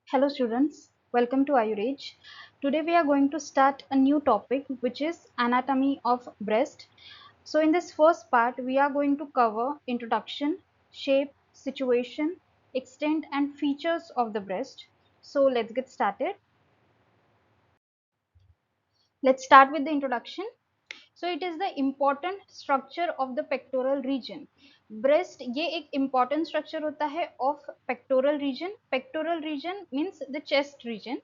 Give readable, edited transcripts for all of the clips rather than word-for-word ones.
Hello students, welcome to Ayurage. Today we are going to start a new topic which is anatomy of breast. So in this first part we are going to cover introduction, shape, situation, extent and features of the breast. So let's get started. Let's start with the introduction. So it is the important structure of the pectoral region. Breast ये एक important structure होता है of pectoral region. Pectoral region means the chest region.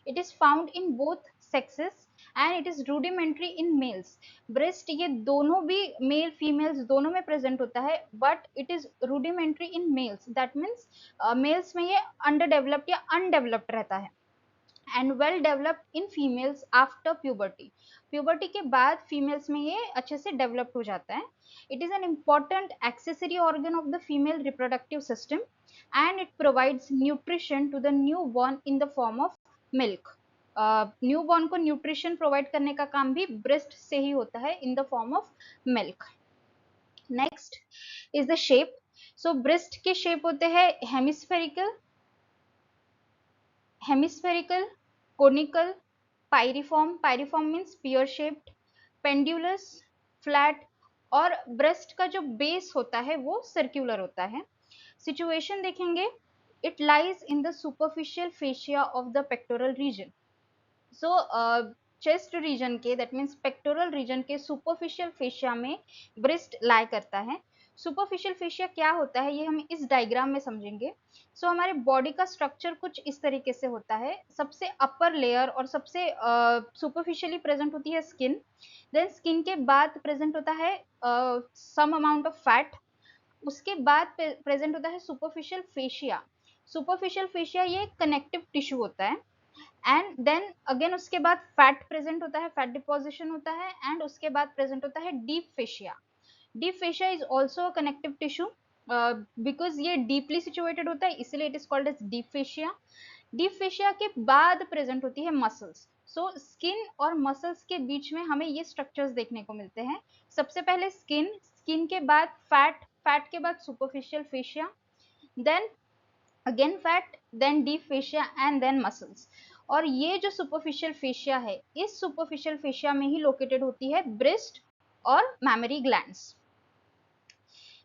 It is found in both sexes and it is rudimentary in males. Breast ये दोनों भी mail females दोनों में present होता है but it is rudimentary in males. That means males में ये underdeveloped या अनडेवलप्ड रहता है and well developed in females after puberty. Puberty के बाद फीमेल्स में ये अच्छे से डेवलप्ड हो जाता है. It is an important accessory organ of the female reproductive system and it provides nutrition to the newborn in the form of milk. Newborn को न्यूट्रिशन प्रोवाइड करने का काम भी ब्रेस्ट से ही होता है in the form of milk. Next is the shape. So breast के शेप होते हैं hemispherical, hemispherical, conical, piriform. Piriform means pear shaped, pendulous, flat और ब्रेस्ट का जो बेस होता है वो सर्कुलर होता है. सिचुएशन देखेंगे, it lies in the superficial fascia of the pectoral region. So chest region के दैट मीन्स पेक्टोरल रीजन के सुपरफिशियल फेशिया में ब्रेस्ट लाई करता है. सुपरफिशियल फेशिया क्या होता है ये हम इस डायग्राम में समझेंगे. सो हमारे बॉडी का स्ट्रक्चर कुछ इस तरीके से होता है. सबसे अपर लेयर और सबसे सुपरफिशियली प्रेजेंट होती है स्किन. देन स्किन के बाद प्रेजेंट होता है सम अमाउंट ऑफ फैट. उसके बाद प्रेजेंट होता है सुपरफिशियल फेशिया. सुपरफिशियल फेशिया ये कनेक्टिव टिश्यू होता है एंड देन अगेन उसके बाद फैट प्रेजेंट होता है, फैट डिपोजिशन होता है एंड उसके बाद प्रेजेंट होता है deep fascia. Deep fascia is also a connective tissue because ये डीपली सिचुएटेड होता है इसलिए it is called as deep fascia. Deep fascia के बाद प्रेजेंट होती है मसल्स. सो स्किन और मसल्स के बीच में हमें ये स्ट्रक्चर्स देखने को मिलते हैं. सबसे पहले स्किन, स्किन के बाद फैट, फैट के बाद superficial fascia, then again fat, then deep fascia and then muscles. और ये जो सुपरफिशियल फेशिया है इस सुपरफिशियल फेशिया में ही लोकेटेड होती है ब्रेस्ट और memory glands.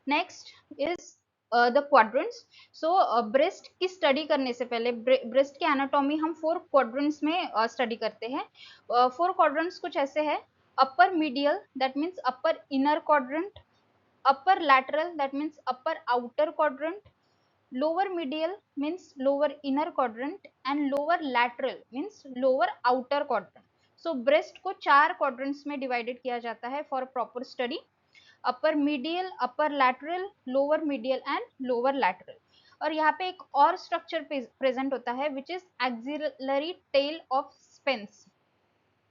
Next is the quadrants. So breast की स्टडी करने से पहले ब्रेस्ट की एनाटॉमी हम 4 क्वाड्रेंट्स में स्टडी करते हैं. 4 क्वाड्रेंट्स कुछ ऐसे हैं. Upper medial that means upper inner quadrant, upper lateral that means upper outer quadrant, lower medial means lower inner quadrant and lower lateral means lower outer quadrant. So breast को 4 quadrants में divided किया जाता है for proper study. Upper medial, upper lateral, lower medial and lower lateral. और यहाँ पे एक और स्ट्रक्चर प्रेजेंट होता है which is axillary tail of Spence.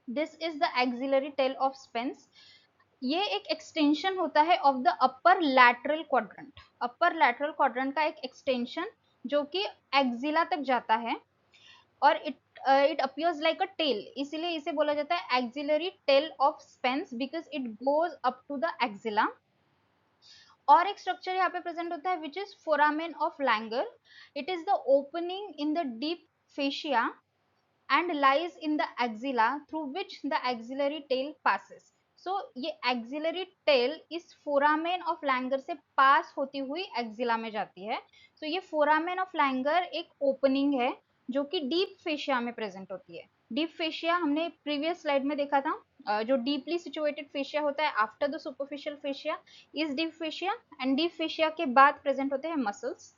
This is the axillary tail of Spence. ये एक एक्सटेंशन होता है of the upper lateral quadrant. Upper lateral quadrant का एक एक्सटेंशन जो कि एक्सिला तक जाता है और it appears like a tail, इसीलिए इसे बोला जाता है axillary tail of Spence because it goes up to the axilla. और एक स्ट्रक्चर यहाँ पे प्रेजेंट होता है which is foramen of Langer. It is the opening in the deep fascia and lies in the axilla through which the axillary tail passes. So ये axillary tail इस foramen of Langer से pass होती हुई axilla में जाती है. सो ये foramen of Langer एक ओपनिंग है जो कि डीप फेशिया में प्रेजेंट होती है. डीप फेशिया हमने प्रीवियस स्लाइड में देखा था. जो डीपली सिचुएटेड फेशिया होता है after the superficial fascia is deep fascia and deep fascia के बाद प्रेजेंट होते हैं मसल्स.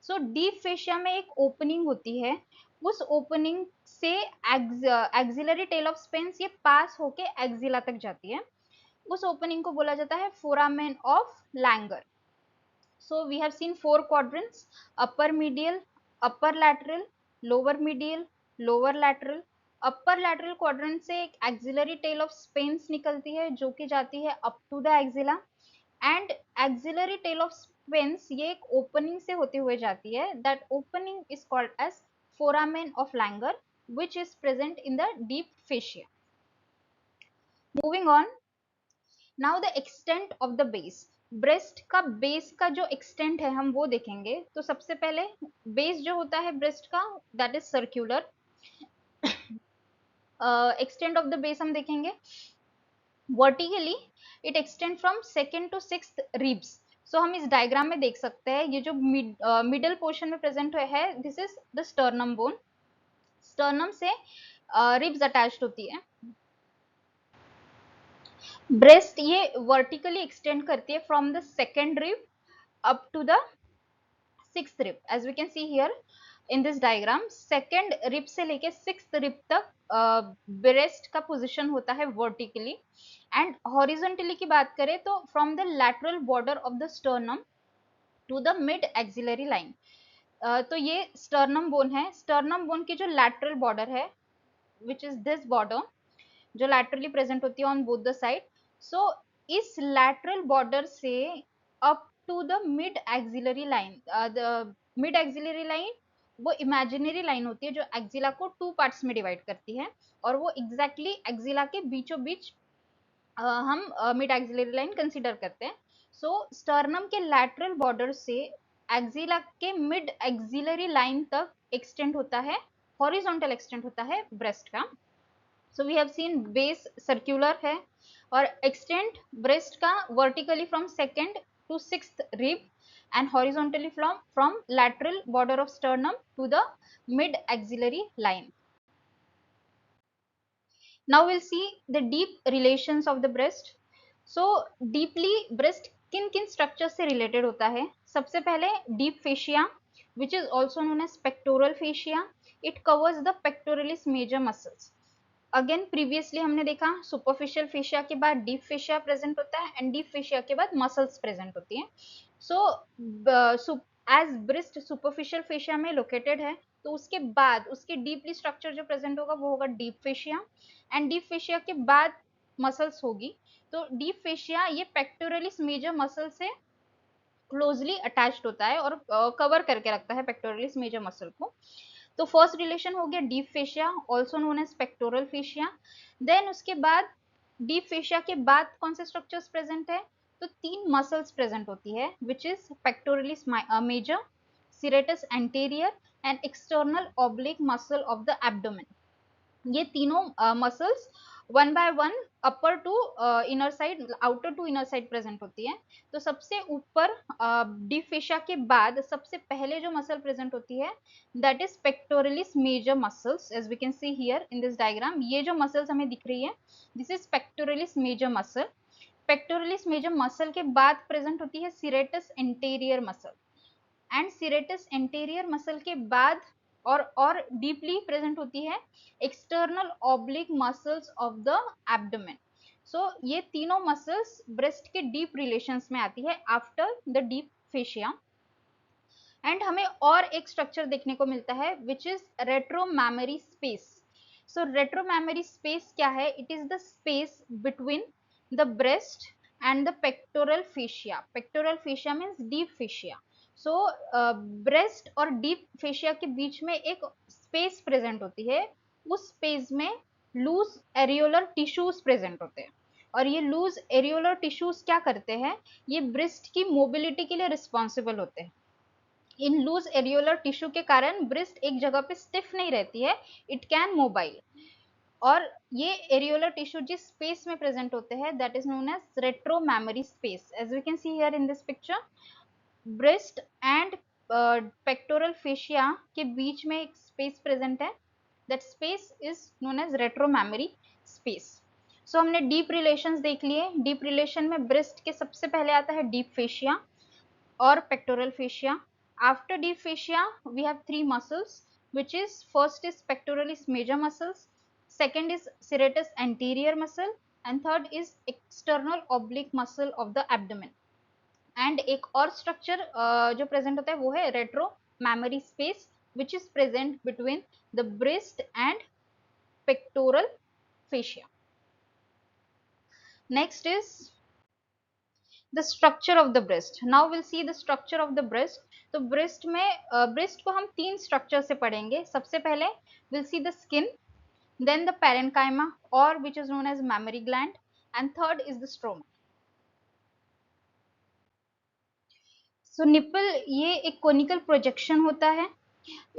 सो डीप फेशिया में एक ओपनिंग होती है. उस ओपनिंग से एक्सिलरी टेल ऑफ स्पेंस ये पास होके एक्सिला तक जाती है. उस ओपनिंग को बोला जाता है foramen of Langer. So we have seen 4 quadrants: upper medial, upper lateral, lower medial, lower lateral. Upper lateral quadrant से एक axillary tail of spines निकलती है जो कि जाती है up to the axilla and axillary tail of spines ये एक opening से होते हुए जाती है. That opening is called as foramen of Langer which is present in the deep fascia. Moving on, now the extent of the base. Breast का base का जो एक्सटेंट है हम वो देखेंगे। तो सबसे पहले बेस जो होता है ब्रेस्ट का, that is circular. Extent of the base हम देखेंगे। Vertically it extend from second to sixth ribs. So हम इस डायग्राम में देख सकते हैं, ये जो मिडल पोर्शन में प्रेजेंट है, this is the sternum bone. Sternum से रिब्स अटैच्ड होती है। ब्रेस्ट ये वर्टिकली एक्सटेंड करती है from the second rib up to the sixth rib. As we can see here in this diagram, second rib से लेके sixth rib तक breast का पोजीशन होता है वर्टिकली। एंड हॉरिजॉन्टली की बात करें तो from the lateral border of the sternum to the mid axillary line. तो ये स्टर्नम बोन है। स्टर्नम बोन की जो लैटरल बॉर्डर है, विच इज दिस बॉर्डर, जो लैटरली प्रेजेंट होती है on both the side. So इस लैटरल बॉर्डर से up to the mid axillary line, the mid axillary line वो इमेजिनरी लाइन होती है जो एक्सिला को टू पार्ट्स में डिवाइड करती है, और वो एग्जैक्टली एक्सिला के बीचों बीच हम मिड एक्सिलरी लाइन कंसीडर करते हैं। सो स्टर्नम के लैटरल बॉर्डर से एक्सिला के मिड एक्सिलरी लाइन तक एक्सटेंड होता है, हॉरिजॉन्टल एक्सटेंड होता है ब्रेस्ट का। So we have seen base circular है और एक्सटेंड ब्रेस्ट का vertically from second to sixth rib and horizontally from lateral border of sternum to the mid axillary line. Now we'll see the deep relations of the breast. So deeply breast किन किन structures से related होता है? सबसे पहले deep fascia, which is also known as pectoral fascia. It covers the pectoralis major muscles. Again previously हमने देखा superficial fascia के बाद डीप फेशिया प्रेजेंट होता है, एंड डीप फेशिया के बाद मसल्स प्रेजेंट होती हैं। So as breast superficial fascia में लोकेटेड है, तो उसके बाद उसके डीपली स्ट्रक्चर जो प्रेजेंट होगा वो होगा deep fascia, and deep fascia के बाद मसल्स होगी। तो डीप फेशिया ये पेक्टोरलिस मेजर मसल से क्लोजली अटैच्ड होता है और कवर करके रखता है पेक्टोरलिस मेजर मसल को। तो फर्स्ट रिलेशन हो गया deep fascia, also known as pectoral fascia. Then उसके बाद डीप फेशिया के बाद कौन से स्ट्रक्चर्स प्रेजेंट है? तो तीन मसल्स प्रेजेंट होती है, which is pectoralis major, serratus anterior and external oblique muscle of the abdomen. ये तीनों muscles one by one upper to inner side, outer to inner side present होती है। तो सबसे ऊपर डीप फेशिया के बाद सबसे पहले जो मसल प्रेजेंट होती है, that is pectoralis major muscles. As we can see here in this diagram, ये जो मसल्स हमें दिख रही है, this is pectoralis major muscle. Pectoralis major muscle के बाद प्रेजेंट होती है serratus anterior muscle, and serratus anterior muscle के बाद और डीपली प्रेजेंट होती है external oblique muscles of the abdomen. So ये तीनों मसल्स ब्रेस्ट के डीप रिलेशंस में आती है after the deep fascia. And हमें और एक स्ट्रक्चर देखने को मिलता है, which is retromammary space. So retromammary space क्या है? It is the space between the breast and the pectoral fascia. Pectoral fascia means deep fascia. So breast और डीप फेशिया के बीच में एक स्पेस प्रेजेंट होती है, उस स्पेस में लूज एरियोलर टिश्यूज प्रेजेंट होते हैं। और ये लूज एरियोलर टिश्यूज क्या करते हैं? ये ब्रेस्ट की मोबिलिटी के लिए रिस्पॉन्सिबल होते हैं। इन लूज एरियोलर टिश्यू के कारण ब्रेस्ट एक जगह पे स्टिफ नहीं रहती है, इट कैन मोबाइल। और ये एरियोलर टिश्यू जिस स्पेस में प्रेजेंट होते हैं, that is known as retromammary space. As we can see here in this picture, breast and pectoral fascia के बीच में एक स्पेस प्रेजेंट है, that space is known as retromammary space. So हमने डीप रिलेशंस देख लिए। डीप रिलेशन में breast के सबसे पहले आता है deep fascia or pectoral fascia. After deep fascia, we have three muscles, which is first is pectoralis major muscles, second is serratus anterior muscle, and third is external oblique muscle of the abdomen. And एक और structure जो present होता है वो है retromammary space, which is present between the breast and pectoral fascia. Next is the structure of the breast. Now we'll see the structure of the breast. तो breast में breast को हम तीन structure से पढ़ेंगे। सबसे पहले we'll see the skin, then the parenchyma or which is known as mammary gland, and third is the stroma. So nipple ये एक कोनिकल प्रोजेक्शन होता है.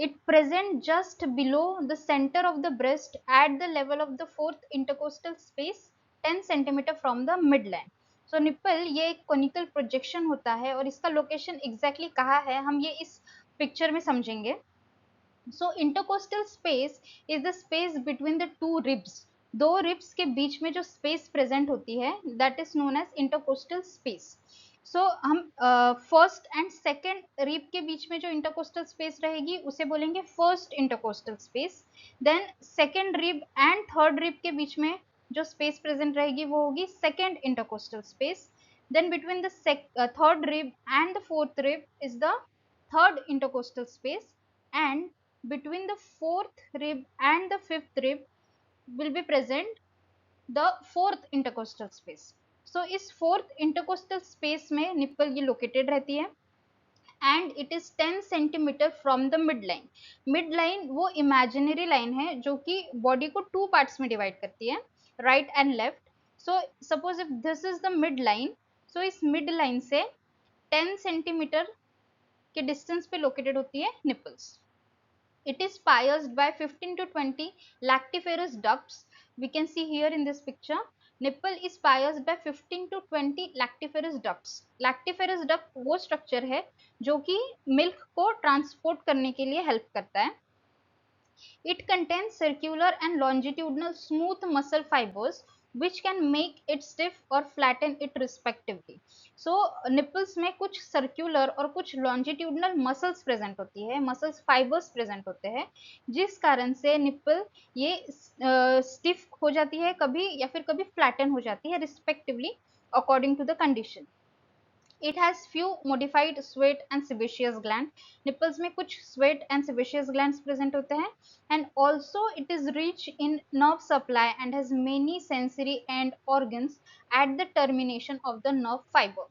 It present just below the center of the breast at the level of the fourth intercostal space 10 centimeter from the midline. So nipple ये एक conical projection होता है और इसका location exactly कहाँ है हम ये इस picture में समझेंगे. So intercostal space is the space between the two ribs. दो रिब्स के बीच में जो स्पेस प्रेजेंट होती है that is known as intercostal space. So हम फर्स्ट एंड सेकेंड रिब के बीच में जो इंटरकोस्टल स्पेस रहेगी उसे बोलेंगे first intercostal space. Then second rib and third rib के बीच में जो स्पेस प्रेजेंट रहेगी वो होगी second intercostal space. Then between the third rib and the fourth rib is the third intercostal space, and between the fourth rib and the fifth rib will be present the fourth intercostal space. So इस fourth intercostal space में nipple ये located रहती है and it is 10 centimeter from the midline. Midline वो imaginary line है जो कि body को two parts में divide करती है, right and left. So suppose if this is the midline, so इस midline से 10 centimeter के डिस्टेंस पे लोकेटेड होती है nipples. It is pierced by 15 to 20 lactiferous ducts. We can see here in this picture. Nipple is pierced by 15 to 20 lactiferous ducts. Lactiferous duct वो structure है जो कि मिल्क को ट्रांसपोर्ट करने के लिए हेल्प करता है. It contains circular and longitudinal smooth muscle fibers which can make it stiff or flatten it respectively. So nipples में कुछ circular और कुछ longitudinal muscles present होती है, muscles fibers present होते हैं जिस कारण से nipple ये stiff हो जाती है कभी या फिर कभी flatten हो जाती है respectively according to the condition. It has few modified sweat and sebaceous gland. Nipples में कुछ sweat and sebaceous glands present होते हैं and also it is rich in nerve supply and has many sensory end organs at the termination of the nerve fiber.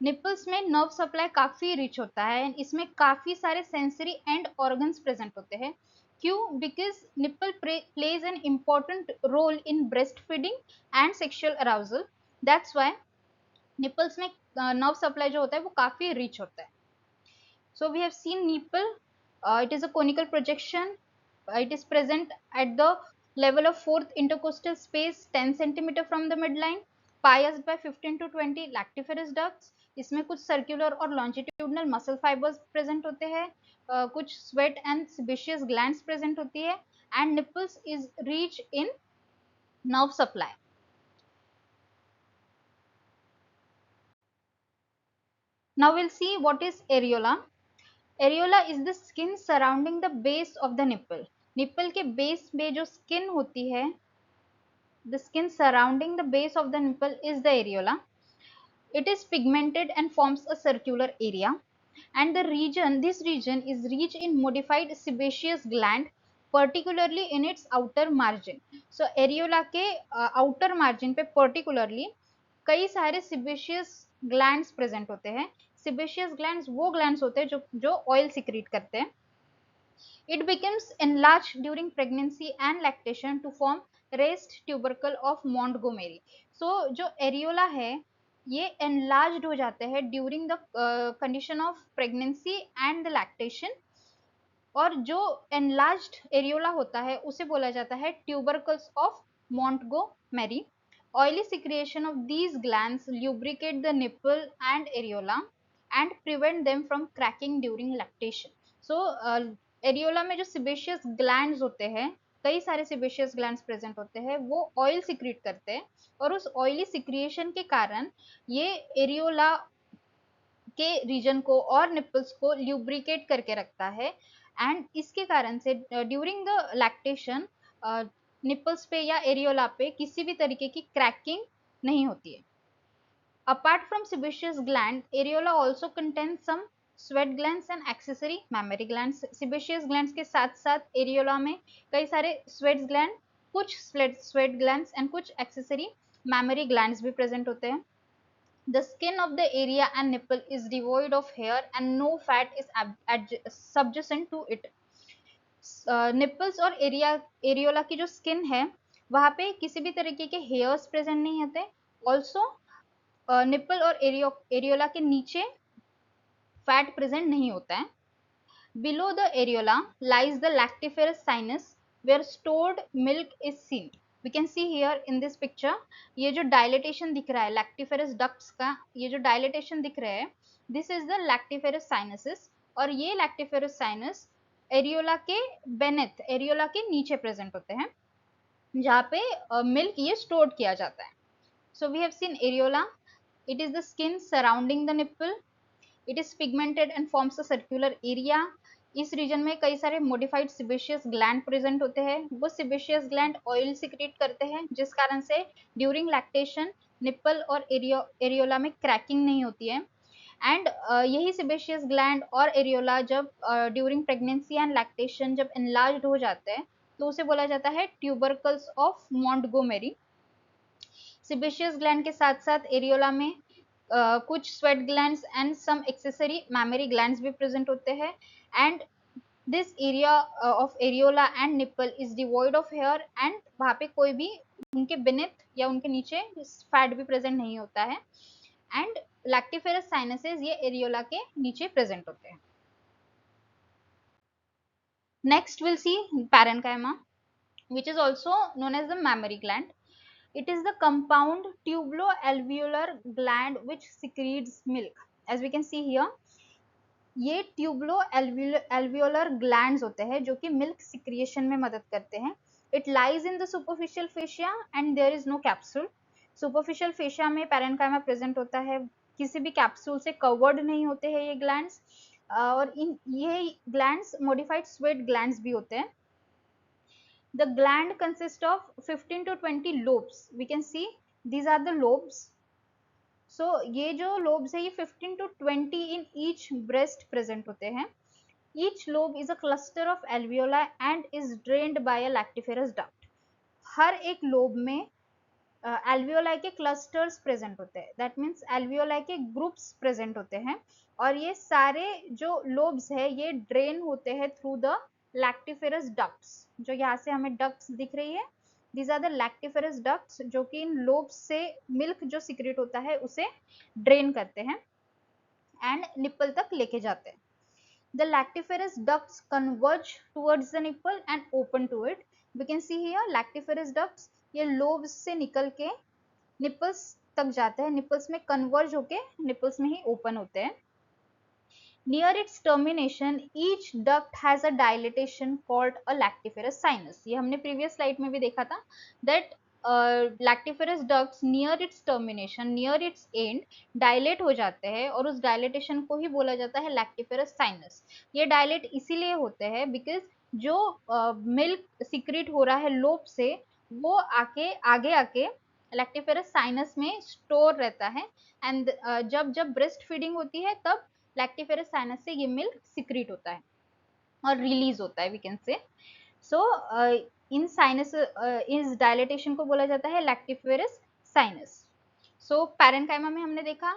Nipples में nerve supply काफी rich होता है and इसमें काफी सारे sensory end organs present होते हैं. क्यों? Because nipple plays an important role in breastfeeding and sexual arousal. That's why nipples में nerve supply जो होता है वो काफी rich होता है. So we have seen nipple. It is a conical projection. It is present at the level of fourth intercostal space 10 centimeter from the midline, pierced by 15 to 20 lactiferous ducts. इसमें कुछ circular और longitudinal muscle fibers present होते हैं, कुछ sweat and sebaceous glands present होती है, and nipples is rich in nerve supply. Now we'll see what is areola. Areola is the skin surrounding the base of the nipple. Nipple के base में जो skin होती है, the skin surrounding the base of the nipple is the areola. It is pigmented and forms a circular area. And this region is rich in modified sebaceous gland, particularly in its outer margin. So areola के outer margin पे particularly कई सारे sebaceous glands present होते हैं. Sebaceous glands वो glands होते हैं जो oil secrete करते हैं. It becomes enlarged during pregnancy and lactation to form raised tubercle of Montgomery. So जो areola है ये enlarged हो जाते हैं during the condition of pregnancy and the lactation, और जो enlarged areola होता है उसे बोला जाता है tubercles of Montgomery. Oily secretion of these glands lubricate the nipple and areola and prevent them from cracking during lactation. So areola में जो सिबेशियस ग्लैंड्स होते हैं, कई सारे सिबेशियस ग्लैंड्स प्रेजेंट होते हैं, वो ऑयल सिक्रीट करते हैं और उस ऑयली सिक्रिएशन के कारण ये एरियोला के रीजन को और निपल्स को ल्यूब्रिकेट करके रखता है एंड इसके कारण से ड्यूरिंग द लैक्टेशन निपल्स पे या एरियोला पे किसी भी तरीके की क्रैकिंग नहीं होती है. Apart from sebaceous gland, areola also contains some sweat glands and accessory mammary glands. Sebaceous glands के साथ साथ areola में कई सारे sweat gland, कुछ sweat glands and कुछ accessory mammary glands भी present होते हैं. The skin of the area and nipple is devoid of hair and no fat is subjacent to it. Nipples और areola की जो skin है वहाँ पे किसी भी तरीके के hairs present नहीं होते. Also निप्पल और एरियोला के नीचे फैट प्रेजेंट नहीं होता है। Below the areola lies the lactiferous sinus where stored milk is seen. We can see here in this picture, ये जो डायलेटेशन दिख रहा है लैक्टिफेरस डक्ट्स का, ये जो डायलेटेशन दिख रहा है, this is the lactiferous sinuses. और ये लैक्टिफेरस साइनस एरियोला के बेनेथ, एरियोला के नीचे प्रेजेंट होते हैं, जहाँ पे मिल्क ये स्टोर किया जाता है। So we have seen areola, it is the skin surrounding the nipple, it is pigmented and forms a circular area. इस रीजन में कई सारे मॉडिफाइड सिबेशियस ग्लैंड प्रेजेंट होते हैं, वो सिबेशियस ग्लैंड ऑयल सिक्रेट करते हैं, जिस कारण से ड्यूरिंग लैक्टेशन निप्पल और एरियोला में क्रैकिंग नहीं होती है। एंड यही सिबेशियस ग्लैंड और एरियोला जब ड्यूरिंग प्रेगनेंसी एंड लैक्टेशन जब एनलार्ज्ड हो जाते हैं तो उसे बोला जाता है tubercles of Montgomery. Sebaceous gland के साथ साथ एरियोला में कुछ sweat glands and some accessory mammary glands भी प्रेजेंट होते हैं। And this area of areola and nipple is devoid of hair, and वहाँ पे कोई भी उनके बेनेथ या उनके नीचे फैट भी प्रेजेंट नहीं होता है। एंड लैक्टिफेरस साइनसेस ये एरियोला के नीचे प्रेजेंट होते हैं। Next will C parenchyma, which is also known as the mammary gland. It is the compound tubulo-alveolar gland which secretes milk. As we can see here, ये tubulo-alveolar glands होते हैं जो कि milk secretion में मदद करते हैं. It lies in the superficial fascia and there is no capsule. Superficial fascia में parenchyma present होता है, किसी भी capsule से covered नहीं होते हैं ये glands, और ये glands modified sweat glands भी होते हैं. The gland consists of 15 to 20 lobes. We can see these are the lobes. So ये जो lobes है ये 15 to 20 in each breast present होते हैं. Each lobe is a cluster of alveoli and is drained by a lactiferous duct. हर एक lobe में alveoli के clusters present होते हैं. That means alveoli के groups present होते हैं और ये सारे जो lobes है ये drain होते हैं through the lactiferous ducts. जो यहाँ से हमें ducts दिख रही है, these are the lactiferous ducts जो कि इन lobes से milk जो secrete होता है उसे drain करते हैं and nipple तक लेके जाते हैं. The lactiferous ducts converge towards the nipple and open to it. We can see here lactiferous ducts ये lobes से निकल के nipples तक जाते हैं, nipples में converge होके nipples में ही open होते हैं. Near its termination, each duct has a dilatation called a lactiferous sinus. ये हमने previous slide में भी देखा था that lactiferous ducts near its termination, near its end dilate हो जाते हैं और उस dilatation को ही बोला जाता है lactiferous sinus. ये dilate इसीलिए होते हैं because जो milk secrete हो रहा है लोब से वो आगे आके lactiferous sinus में store रहता है and जब breast feeding होती है तब लैक्टिफेरस साइनस से ये मिल्क सिक्रीट होता है और रिलीज होता है, वी कैन से. सो इन साइनस इस डायलेटेशन को बोला जाता है लैक्टिफेरस साइनस. सो पैरेन्काइमा में हमने देखा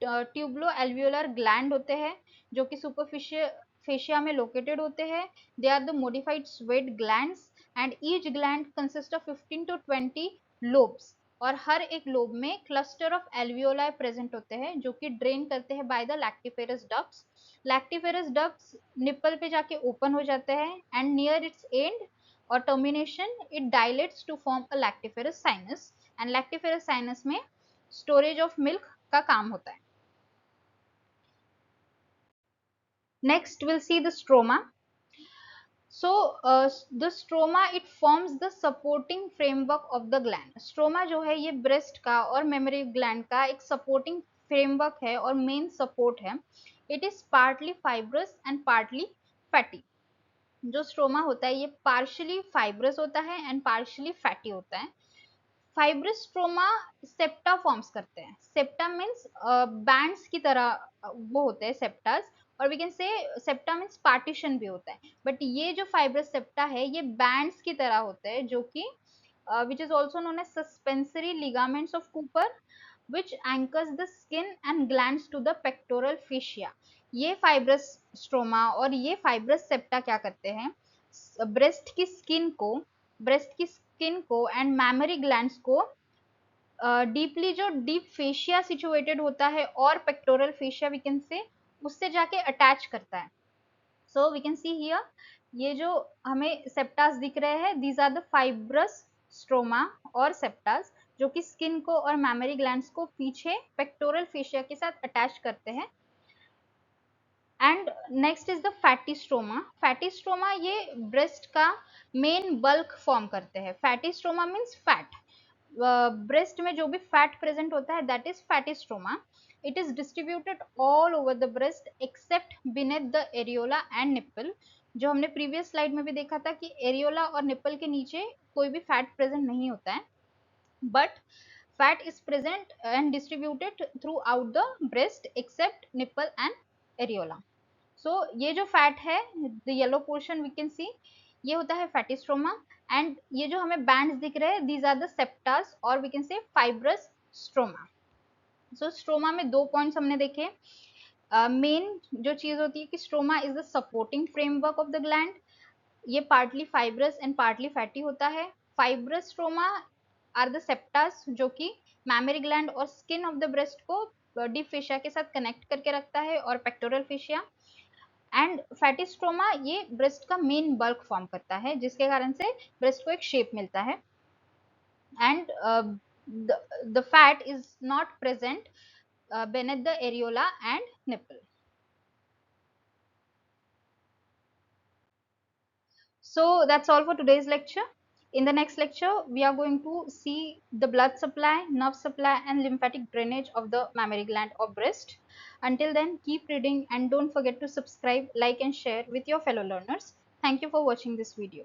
ट्यूबलो एल्वियोलर ग्लैंड होते हैं जो कि सुपरफिशियल फेशिया में लोकेटेड होते हैं. They are the modified sweat glands and each gland consist of 15 to 20 lobes और हर एक लोब में क्लस्टर ऑफ एल्वियोलाई प्रेजेंट होते हैं जो कि ड्रेन करते हैं by the lactiferous ducts. Lactiferous ducts nipple पे जाके ओपन हो जाते हैं एंड नियर इट्स एंड और termination it dilates to form a lactiferous sinus and lactiferous sinus में स्टोरेज ऑफ मिल्क का काम होता है. Next will see the stroma. So the stroma it forms the supporting framework of the gland. Stroma जो है ये breast का और mammary gland का एक supporting framework है और main support है. It is partly fibrous and partly fatty. जो स्ट्रोमा होता है ये partially fibrous होता है and partially fatty होता है. फाइब्रस स्ट्रोमा सेप्टा फॉर्म्स करते हैं. सेप्टा मीन्स बैंड्स की तरह वो होते हैं सेप्टास, और we can say septa means partition भी होता है. बट ये जो फाइब्रस सेप्टा है ये बैंड्स की तरह होते हैं जो कि which is also known as suspensory ligaments of Cooper which anchors the skin and glands to the pectoral fascia. ये फाइब्रस स्ट्रोमा और ये फाइब्रस सेप्टा क्या करते हैं, ब्रेस्ट की स्किन को एंड मैमरी ग्लैंड्स को डीपली जो डीप फेशिया सिचुएटेड होता है और पेक्टोरल फेशिया वी कैन से उससे जाके अटैच करता है। So we can see here, ये जो हमें सेप्टास दिख रहे हैं, these are the fibrous stroma और सेप्टास, जो कि स्किन को और मैमरी ग्लैंड्स को पीछे पेक्टोरल फेशिया के साथ अटैच करते हैं। And next is the fatty stroma. Fatty stroma ये ब्रेस्ट का मेन बल्क फॉर्म करते हैं। Fatty stroma means fat, breast में जो भी फैट प्रेजेंट होता है that is fatty stroma. It is distributed all over the breast except beneath the areola and nipple. जो हमने प्रीवियस स्लाइड में भी देखा था कि एरियोला और निप्पल के नीचे कोई भी फैट प्रेजेंट नहीं होता है, but fat is present and distributed throughout the breast except nipple and areola. So ये जो फैट है, the yellow portion we can see, ये होता है फैटी स्ट्रोमा। एंड ये जो हमें बैंड्स दिख रहे हैं, दीज आर द सेप्टास और we can say fibrous stroma. So stroma में दो पॉइंट्स हमने देखे। मेन जो चीज होती है कि stroma is the supporting framework of the gland. ये partly fibrous and partly fatty होता है। Fibrous stroma are the septas, जो कि मैमरी ग्लैंड और स्किन ऑफ द ब्रेस्ट को डीप फेशिया के साथ कनेक्ट करके रखता है और pectoral fascia. And fatty stroma ये ब्रेस्ट का मेन बल्क फॉर्म करता है, जिसके कारण से ब्रेस्ट को एक शेप मिलता है। And the fat is not present beneath the areola and nipple. So that's all for today's lecture. In the next lecture, we are going to see the blood supply, nerve supply, and lymphatic drainage of the mammary gland or breast. Until then, keep reading and don't forget to subscribe, like, and share with your fellow learners. Thank you for watching this video.